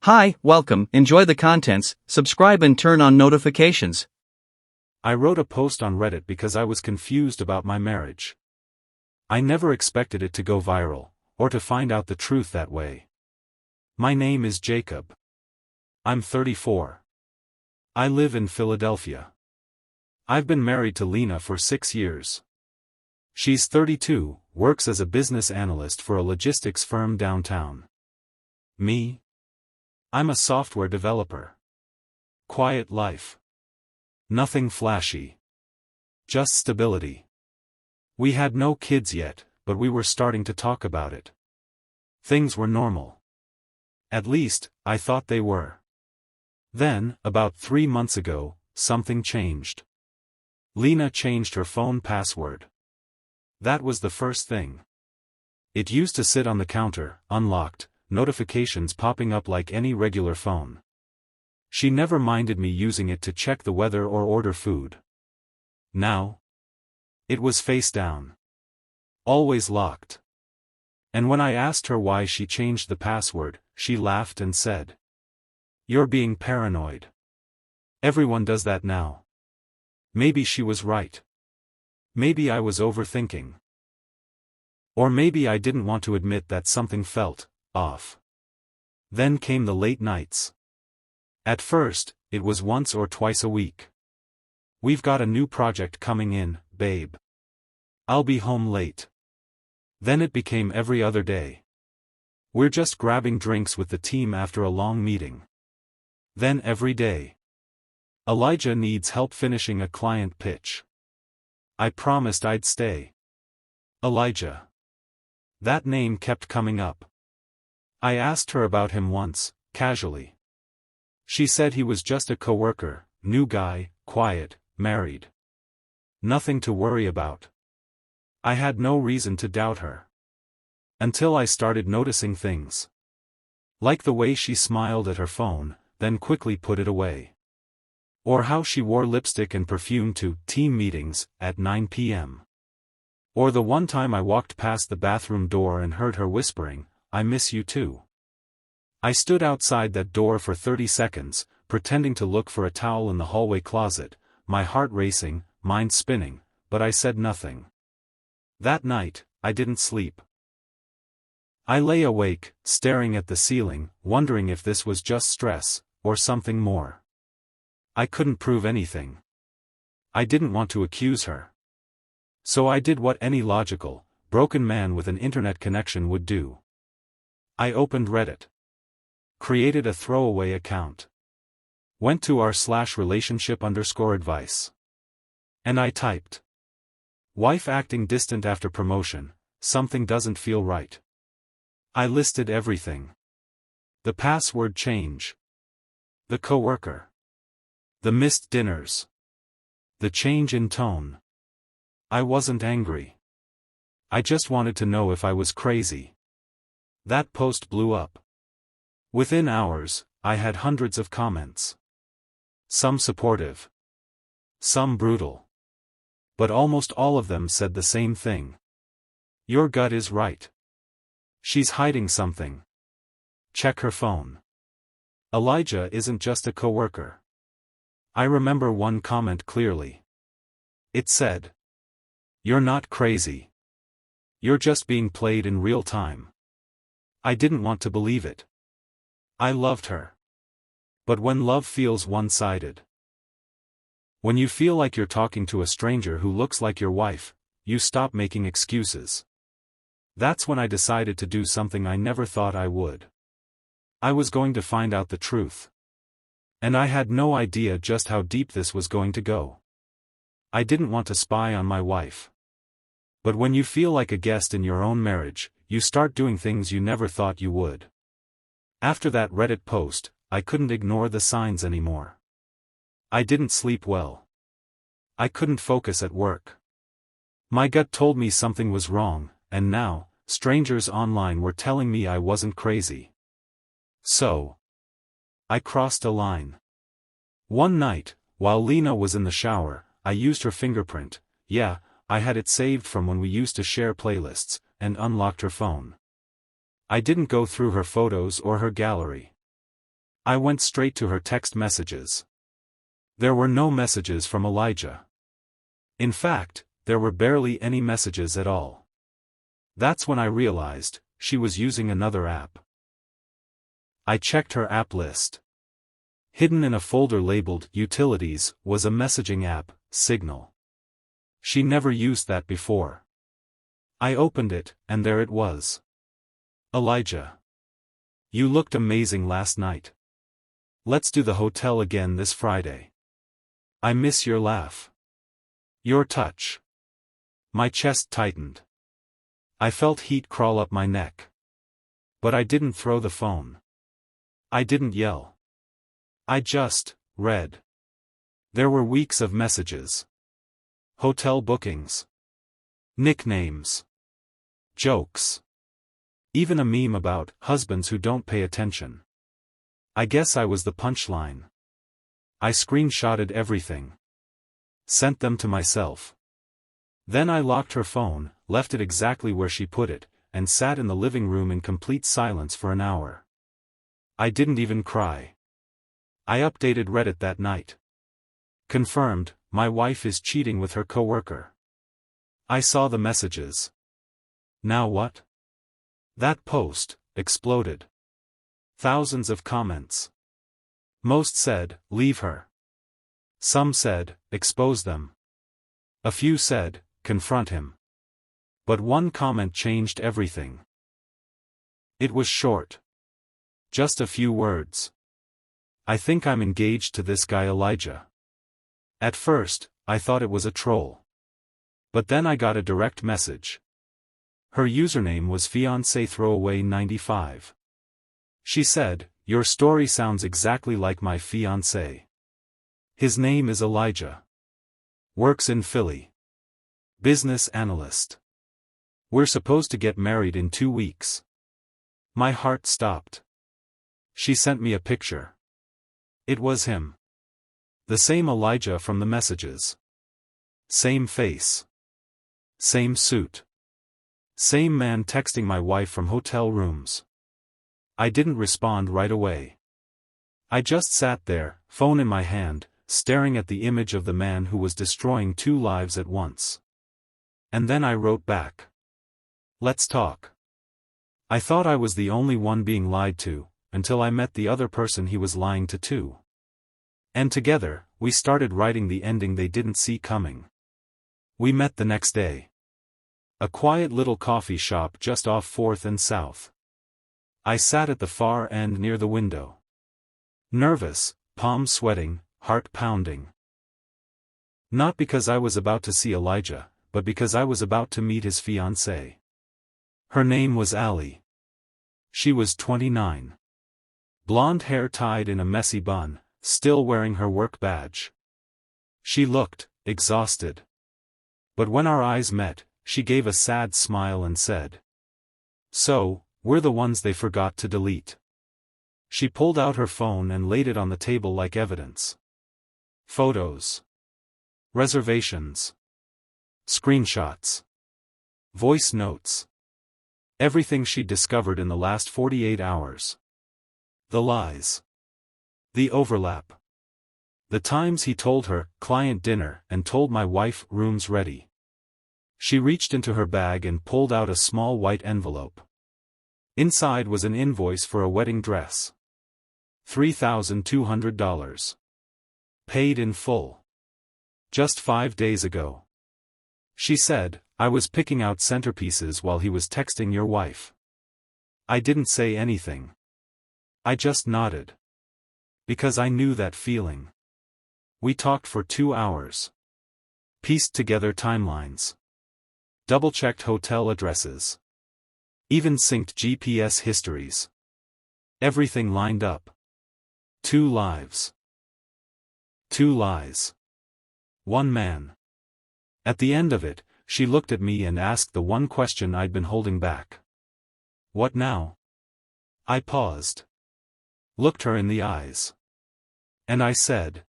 Hi, welcome, enjoy the contents, subscribe and turn on notifications. I wrote a post on Reddit because I was confused about my marriage. I never expected it to go viral, or to find out the truth that way. My name is Jacob. I'm 34. I live in Philadelphia. I've been married to Lena for 6 years. She's 32, works as a business analyst for a logistics firm downtown. Me? I'm a software developer. Quiet life. Nothing flashy. Just stability. We had no kids yet, but we were starting to talk about it. Things were normal. At least, I thought they were. Then, about 3 months ago, something changed. Lena changed her phone password. That was the first thing. It used to sit on the counter, unlocked, notifications popping up like any regular phone. She never minded me using it to check the weather or order food. Now, it was face down. Always locked. And when I asked her why she changed the password, she laughed and said, "You're being paranoid. Everyone does that now." Maybe she was right. Maybe I was overthinking. Or maybe I didn't want to admit that something felt off. Then came the late nights. At first, it was once or twice a week. "We've got a new project coming in, babe. I'll be home late." Then it became every other day. "We're just grabbing drinks with the team after a long meeting." Then every day. "Elijah needs help finishing a client pitch. I promised I'd stay." Elijah. That name kept coming up. I asked her about him once, casually. She said he was just a coworker, new guy, quiet, married. Nothing to worry about. I had no reason to doubt her. Until I started noticing things. Like the way she smiled at her phone, then quickly put it away. Or how she wore lipstick and perfume to team meetings at 9 p.m. Or the one time I walked past the bathroom door and heard her whispering, "I miss you too." I stood outside that door for 30 seconds, pretending to look for a towel in the hallway closet, my heart racing, mind spinning, but I said nothing. That night, I didn't sleep. I lay awake, staring at the ceiling, wondering if this was just stress, or something more. I couldn't prove anything. I didn't want to accuse her. So I did what any logical, broken man with an internet connection would do. I opened Reddit. Created a throwaway account. Went to r/relationship_advice. And I typed. "Wife acting distant after promotion, something doesn't feel right." I listed everything. The password change. The coworker. The missed dinners. The change in tone. I wasn't angry. I just wanted to know if I was crazy. That post blew up. Within hours, I had hundreds of comments. Some supportive. Some brutal. But almost all of them said the same thing. "Your gut is right. She's hiding something. Check her phone. Elijah isn't just a coworker." I remember one comment clearly. It said, "You're not crazy. You're just being played in real time." I didn't want to believe it. I loved her. But when love feels one-sided. When you feel like you're talking to a stranger who looks like your wife, you stop making excuses. That's when I decided to do something I never thought I would. I was going to find out the truth. And I had no idea just how deep this was going to go. I didn't want to spy on my wife. But when you feel like a guest in your own marriage, you start doing things you never thought you would. After that Reddit post, I couldn't ignore the signs anymore. I didn't sleep well. I couldn't focus at work. My gut told me something was wrong, and now, strangers online were telling me I wasn't crazy. So, I crossed a line. One night, while Lena was in the shower, I used her fingerprint. Yeah, I had it saved from when we used to share playlists, and unlocked her phone. I didn't go through her photos or her gallery. I went straight to her text messages. There were no messages from Elijah. In fact, there were barely any messages at all. That's when I realized she was using another app. I checked her app list. Hidden in a folder labeled Utilities was a messaging app, Signal. She never used that before. I opened it, and there it was. Elijah. You looked amazing last night. Let's do the hotel again this Friday. I miss your laugh. Your touch. My chest tightened. I felt heat crawl up my neck. But I didn't throw the phone. I didn't yell. I just read. There were weeks of messages. Hotel bookings. Nicknames. Jokes. Even a meme about husbands who don't pay attention. I guess I was the punchline. I screenshotted everything. Sent them to myself. Then I locked her phone, left it exactly where she put it, and sat in the living room in complete silence for an hour. I didn't even cry. I updated Reddit that night. Confirmed, my wife is cheating with her coworker. I saw the messages. Now what? That post exploded. Thousands of comments. Most said, leave her. Some said, expose them. A few said, confront him. But one comment changed everything. It was short. Just a few words. I think I'm engaged to this guy Elijah. At first, I thought it was a troll. But then I got a direct message. Her username was fiancé_throwaway95. She said, your story sounds exactly like my fiancé. His name is Elijah. Works in Philly. Business analyst. We're supposed to get married in 2 weeks. My heart stopped. She sent me a picture. It was him. The same Elijah from the messages. Same face. Same suit. Same man texting my wife from hotel rooms. I didn't respond right away. I just sat there, phone in my hand, staring at the image of the man who was destroying 2 lives at once. And then I wrote back. Let's talk. I thought I was the only one being lied to, until I met the other person he was lying to too. And together, we started writing the ending they didn't see coming. We met the next day. A quiet little coffee shop just off 4th and South. I sat at the far end near the window. Nervous, palms sweating, heart pounding. Not because I was about to see Elijah, but because I was about to meet his fiancée. Her name was Allie. She was 29. Blonde hair tied in a messy bun, still wearing her work badge. She looked exhausted. But when our eyes met, she gave a sad smile and said, "So, we're the ones they forgot to delete." She pulled out her phone and laid it on the table like evidence. Photos. Reservations. Screenshots. Voice notes. Everything she'd discovered in the last 48 hours. The lies. The overlap. The times he told her, client dinner, and told my wife, room's ready. She reached into her bag and pulled out a small white envelope. Inside was an invoice for a wedding dress. $3,200. Paid in full. Just 5 days ago. She said, I was picking out centerpieces while he was texting your wife. I didn't say anything. I just nodded. Because I knew that feeling. We talked for 2 hours. Pieced together timelines. Double-checked hotel addresses. Even synced GPS histories. Everything lined up. 2 lives. 2 lies. 1 man. At the end of it, she looked at me and asked the one question I'd been holding back. What now? I paused. Looked her in the eyes. And I said.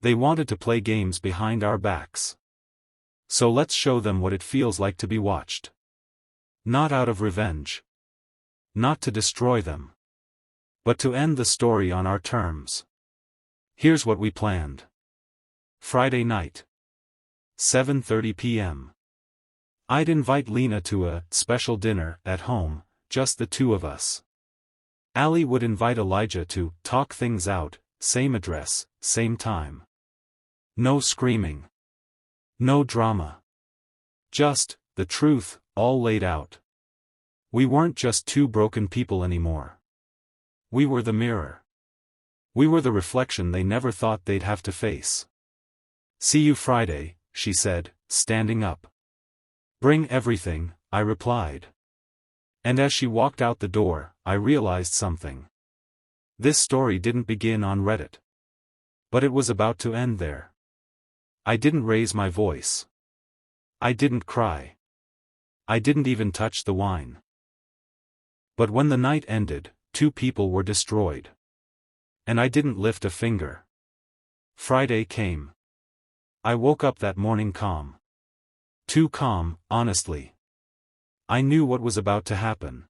They wanted to play games behind our backs. So let's show them what it feels like to be watched. Not out of revenge. Not to destroy them. But to end the story on our terms. Here's what we planned. Friday night. 7:30 p.m. I'd invite Lena to a special dinner at home, just the two of us. Allie would invite Elijah to talk things out, same address, same time. No screaming. No drama. Just the truth, all laid out. We weren't just two broken people anymore. We were the mirror. We were the reflection they never thought they'd have to face. See you Friday, she said, standing up. Bring everything, I replied. And as she walked out the door, I realized something. This story didn't begin on Reddit. But it was about to end there. I didn't raise my voice. I didn't cry. I didn't even touch the wine. But when the night ended, two people were destroyed. And I didn't lift a finger. Friday came. I woke up that morning calm. Too calm, honestly. I knew what was about to happen.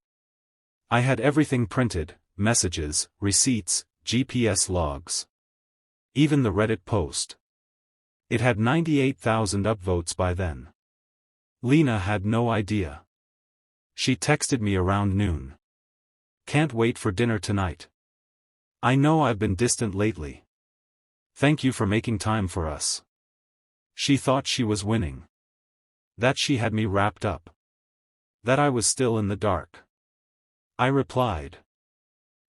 I had everything printed, messages, receipts, GPS logs. Even the Reddit post. It had 98,000 upvotes by then. Lena had no idea. She texted me around noon. Can't wait for dinner tonight. I know I've been distant lately. Thank you for making time for us. She thought she was winning. That she had me wrapped up. That I was still in the dark. I replied.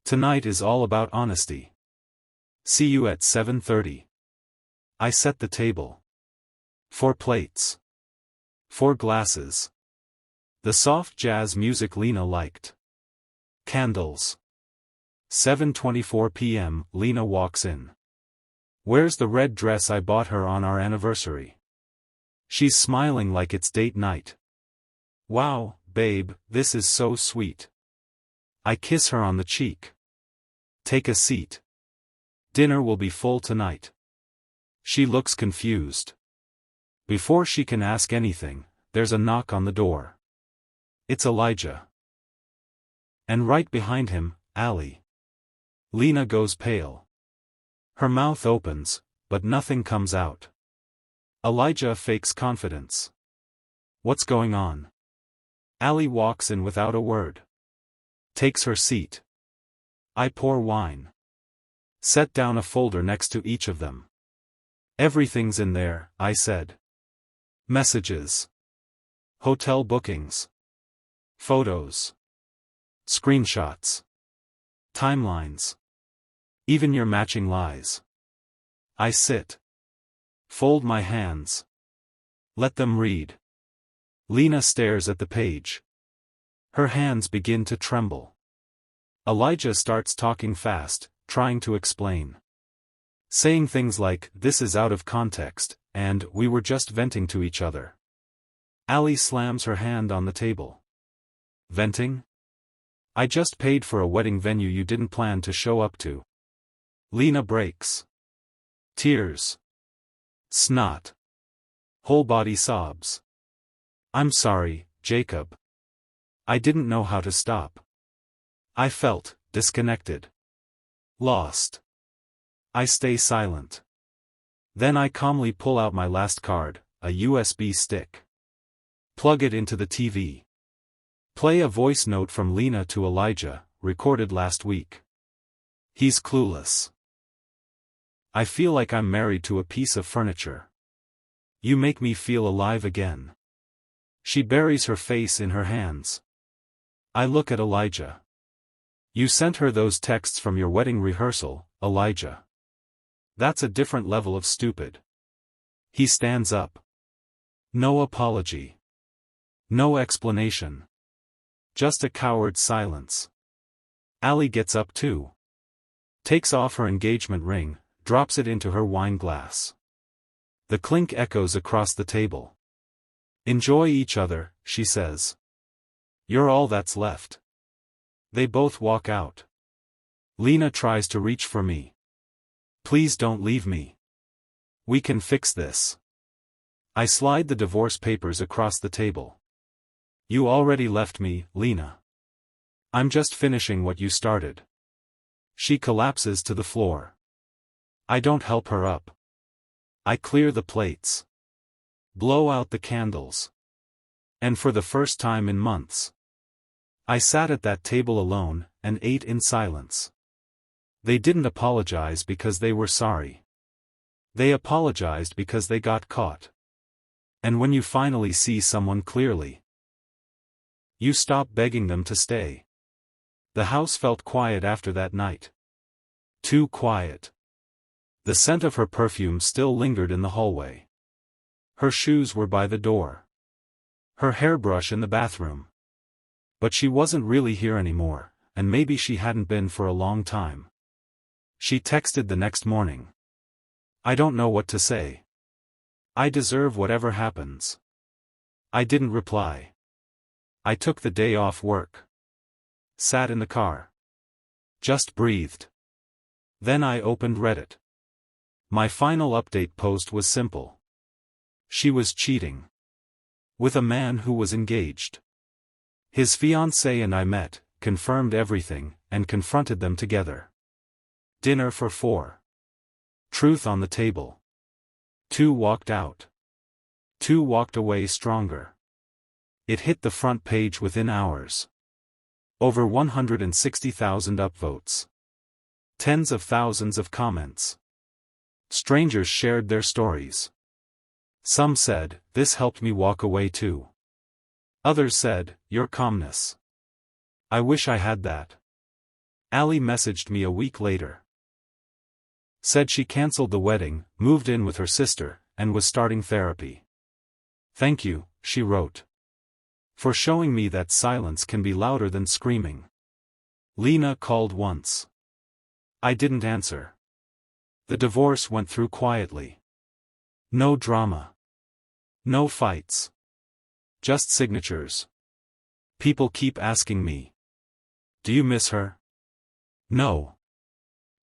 Tonight is all about honesty. See you at 7:30. I set the table. 4 plates. 4 glasses. The soft jazz music Lena liked. Candles. 7:24 p.m. Lena walks in. Wears the red dress I bought her on our anniversary. She's smiling like it's date night. Wow, babe, this is so sweet. I kiss her on the cheek. Take a seat. Dinner will be full tonight. She looks confused. Before she can ask anything, there's a knock on the door. It's Elijah. And right behind him, Allie. Lena goes pale. Her mouth opens, but nothing comes out. Elijah fakes confidence. What's going on? Allie walks in without a word. Takes her seat. I pour wine. Set down a folder next to each of them. Everything's in there, I said. Messages. Hotel bookings. Photos. Screenshots. Timelines. Even your matching lies. I sit. Fold my hands. Let them read. Lena stares at the page. Her hands begin to tremble. Elijah starts talking fast, trying to explain. Saying things like, this is out of context, and we were just venting to each other. Allie slams her hand on the table. Venting? I just paid for a wedding venue you didn't plan to show up to. Lena breaks. Tears. Snot. Whole body sobs. I'm sorry, Jacob. I didn't know how to stop. I felt disconnected. Lost. I stay silent. Then I calmly pull out my last card, a USB stick. Plug it into the TV. Play a voice note from Lena to Elijah, recorded last week. He's clueless. I feel like I'm married to a piece of furniture. You make me feel alive again. She buries her face in her hands. I look at Elijah. You sent her those texts from your wedding rehearsal, Elijah. That's a different level of stupid. He stands up. No apology. No explanation. Just a coward's silence. Allie gets up too. Takes off her engagement ring, drops it into her wine glass. The clink echoes across the table. Enjoy each other, she says. You're all that's left. They both walk out. Lena tries to reach for me. Please don't leave me. We can fix this. I slide the divorce papers across the table. You already left me, Lena. I'm just finishing what you started. She collapses to the floor. I don't help her up. I clear the plates. Blow out the candles. And for the first time in months, I sat at that table alone, and ate in silence. They didn't apologize because they were sorry. They apologized because they got caught. And when you finally see someone clearly, you stop begging them to stay. The house felt quiet after that night. Too quiet. The scent of her perfume still lingered in the hallway. Her shoes were by the door. Her hairbrush in the bathroom. But she wasn't really here anymore, and maybe she hadn't been for a long time. She texted the next morning. I don't know what to say. I deserve whatever happens. I didn't reply. I took the day off work. Sat in the car. Just breathed. Then I opened Reddit. My final update post was simple. She was cheating. With a man who was engaged. His fiancée and I met, confirmed everything, and confronted them together. Dinner for 4. Truth on the table. 2 walked out. 2 walked away stronger. It hit the front page within hours. Over 160,000 upvotes. Tens of thousands of comments. Strangers shared their stories. Some said, "This helped me walk away too." Others said, "Your calmness. I wish I had that." Ali messaged me a week later. Said she cancelled the wedding, moved in with her sister, and was starting therapy. "Thank you," she wrote, "for showing me that silence can be louder than screaming." Lena called once. I didn't answer. The divorce went through quietly. No drama. No fights. Just signatures. People keep asking me, "Do you miss her?" No.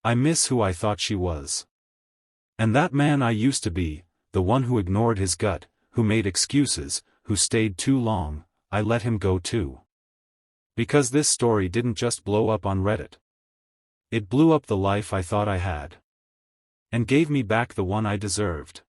I miss who I thought she was. And that man I used to be, the one who ignored his gut, who made excuses, who stayed too long, I let him go too. Because this story didn't just blow up on Reddit. It blew up the life I thought I had. And gave me back the one I deserved.